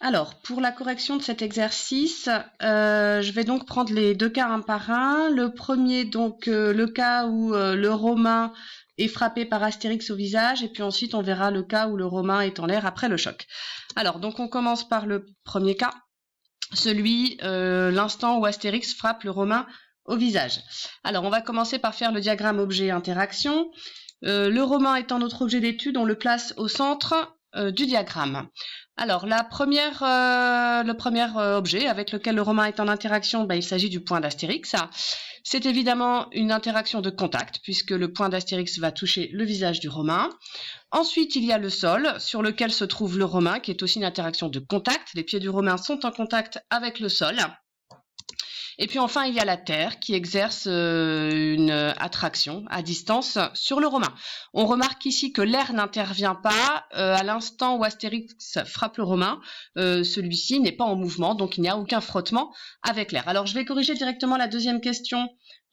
Alors, pour la correction de cet exercice, je vais donc prendre les deux cas un par un. Le premier, donc le cas où le Romain est frappé par Astérix au visage, et puis ensuite on verra le cas où le Romain est en l'air après le choc. Alors, donc on commence par le premier cas, celui l'instant où Astérix frappe le Romain au visage. Alors, on va commencer par faire le diagramme objet-interaction. Le Romain étant notre objet d'étude, on le place au centre du diagramme. Alors, le premier objet avec lequel le Romain est en interaction, il s'agit du point d'Astérix. C'est évidemment une interaction de contact, puisque le point d'Astérix va toucher le visage du Romain. Ensuite, il y a le sol, sur lequel se trouve le Romain, qui est aussi une interaction de contact. Les pieds du Romain sont en contact avec le sol. Et puis enfin, il y a la Terre qui exerce une attraction à distance sur le Romain. On remarque ici que l'air n'intervient pas à l'instant où Astérix frappe le Romain. Celui-ci n'est pas en mouvement, donc il n'y a aucun frottement avec l'air. Alors je vais corriger directement la deuxième question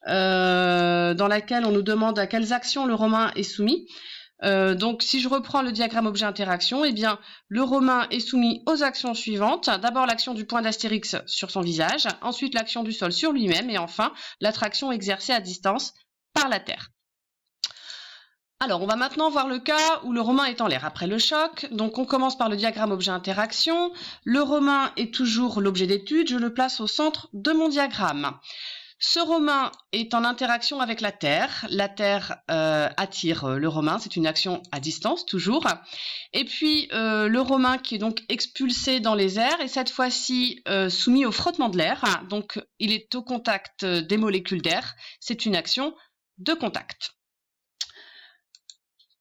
dans laquelle on nous demande à quelles actions le Romain est soumis. Donc si je reprends le diagramme objet-interaction, eh bien le Romain est soumis aux actions suivantes. D'abord l'action du point d'Astérix sur son visage, ensuite l'action du sol sur lui-même, et enfin l'attraction exercée à distance par la Terre. Alors on va maintenant voir le cas où le Romain est en l'air après le choc. Donc on commence par le diagramme objet-interaction. Le Romain est toujours l'objet d'étude, je le place au centre de mon diagramme. Ce Romain est en interaction avec la Terre. La Terre attire le Romain, c'est une action à distance toujours. Et puis le Romain qui est donc expulsé dans les airs et cette fois-ci soumis au frottement de l'air. Donc il est au contact des molécules d'air. C'est une action de contact.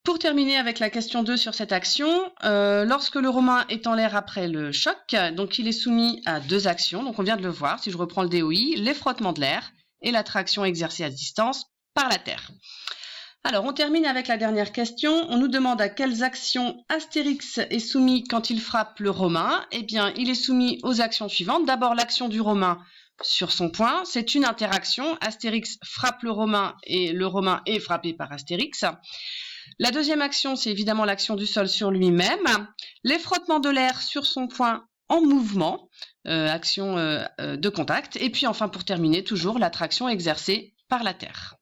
Pour terminer avec la question 2 sur cette action, lorsque le Romain est en l'air après le choc, donc il est soumis à deux actions, donc on vient de le voir, si je reprends le DOI, les frottements de l'air et l'attraction exercée à distance par la Terre. Alors on termine avec la dernière question, on nous demande à quelles actions Astérix est soumis quand il frappe le Romain. Eh bien il est soumis aux actions suivantes, d'abord l'action du Romain sur son point, c'est une interaction, Astérix frappe le Romain et le Romain est frappé par Astérix. La deuxième action, c'est évidemment l'action du sol sur lui-même. Les frottements de l'air sur son point en mouvement, action de contact. Et puis enfin, pour terminer, toujours l'attraction exercée par la Terre.